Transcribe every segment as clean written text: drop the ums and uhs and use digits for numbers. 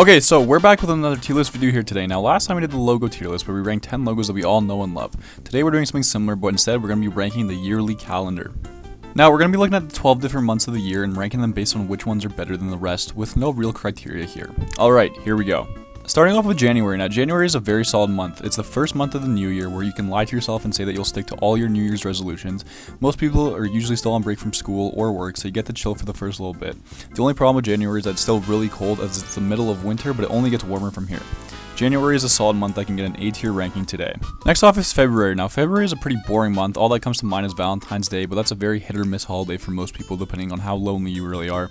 Okay, so we're back with another tier list video here today. Now, last time we did the logo tier list where we ranked 10 logos that we all know and love. Today we're doing something similar, but instead we're going to be ranking the yearly calendar. Now, we're going to be looking at the 12 different months of the year and ranking them based on which ones are better than the rest, with no real criteria here. Alright, here we go. Starting off with January. Now, January is a very solid month. It's the first month of the new year where you can lie to yourself and say that you'll stick to all your New Year's resolutions. Most people are usually still on break from school or work, so you get to chill for the first little bit. The only problem with January is that it's still really cold as it's the middle of winter, but it only gets warmer from here. January is a solid month that can get an A tier ranking today. Next off is February. Now, February is a pretty boring month. All that comes to mind is Valentine's Day, but that's a very hit or miss holiday for most people depending on how lonely you really are.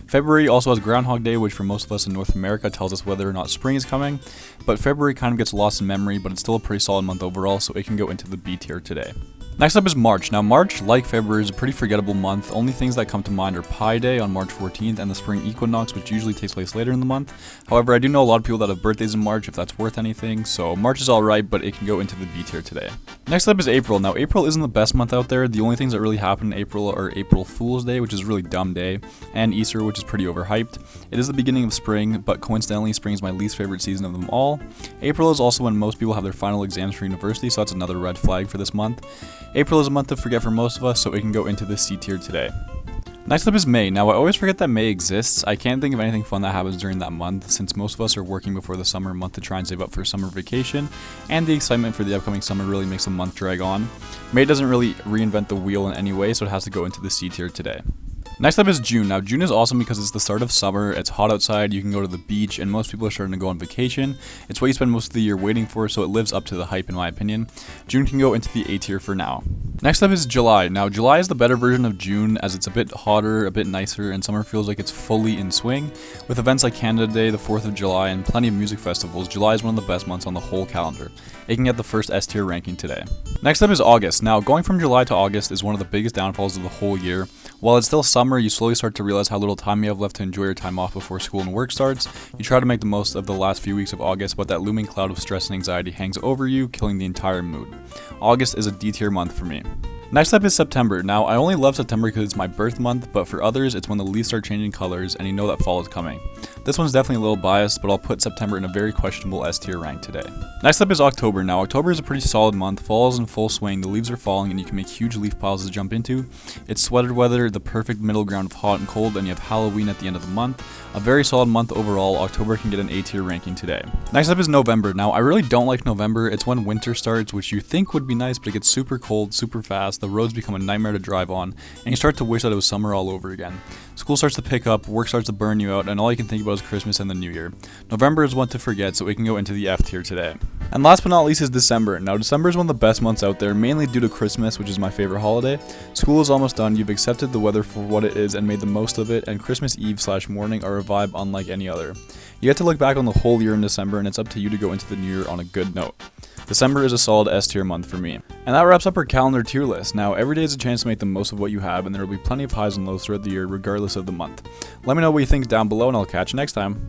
February also has Groundhog Day, which for most of us in North America tells us whether or not spring is coming, but February kind of gets lost in memory, but it's still a pretty solid month overall, so it can go into the B tier today. Next up is March. Now, March, like February, is a pretty forgettable month. Only things that come to mind are Pi Day on March 14th and the spring equinox, which usually takes place later in the month. However, I do know a lot of people that have birthdays in March, if that's worth anything, so March is alright, but it can go into the B tier today. Next up is April. Now, April isn't the best month out there. The only things that really happen in April are April Fool's Day, which is a really dumb day, and Easter, which is pretty overhyped. It is the beginning of spring, but coincidentally, spring is my least favorite season of them all. April is also when most people have their final exams for university, so that's another red flag for this month. April is a month to forget for most of us, so it can go into the C tier today. Next up is May. Now, I always forget that May exists. I can't think of anything fun that happens during that month, since most of us are working before the summer month to try and save up for summer vacation, and the excitement for the upcoming summer really makes the month drag on. May doesn't really reinvent the wheel in any way, so it has to go into the C tier today. Next up is June. Now, June is awesome because it's the start of summer, it's hot outside, you can go to the beach, and most people are starting to go on vacation. It's what you spend most of the year waiting for, so it lives up to the hype in my opinion. June can go into the A tier for now. Next up is July. Now, July is the better version of June as it's a bit hotter, a bit nicer, and summer feels like it's fully in swing. With events like Canada Day, the 4th of July, and plenty of music festivals, July is one of the best months on the whole calendar. It can get the first S tier ranking today. Next up is August. Now, going from July to August is one of the biggest downfalls of the whole year. While it's still summer, you slowly start to realize how little time you have left to enjoy your time off before school and work starts. You try to make the most of the last few weeks of August, but that looming cloud of stress and anxiety hangs over you, killing the entire mood. August is a D tier month for me. Next up is September. Now, I only love September because it's my birth month, but for others, it's when the leaves start changing colors and you know that fall is coming. This one's definitely a little biased, but I'll put September in a very questionable S tier rank today. Next up is October. Now, October is a pretty solid month. Fall is in full swing, the leaves are falling, and you can make huge leaf piles to jump into. It's sweater weather, the perfect middle ground of hot and cold, and you have Halloween at the end of the month. A very solid month overall. October can get an A tier ranking today. Next up is November. Now, I really don't like November. It's when winter starts, which you think would be nice, but it gets super cold, super fast. The roads become a nightmare to drive on, and you start to wish that it was summer all over again. School starts to pick up, work starts to burn you out, and all you can think about is Christmas and the New Year. November is one to forget, so it can go into the F tier today. And last but not least is December. Now, December is one of the best months out there, mainly due to Christmas, which is my favorite holiday. School is almost done, you've accepted the weather for what it is and made the most of it, and Christmas Eve/morning are a vibe unlike any other. You get to look back on the whole year in December, and it's up to you to go into the new year on a good note. December is a solid S tier month for me. And that wraps up our calendar tier list. Now, every day is a chance to make the most of what you have, and there will be plenty of highs and lows throughout the year regardless of the month. Let me know what you think down below, and I'll catch you next time.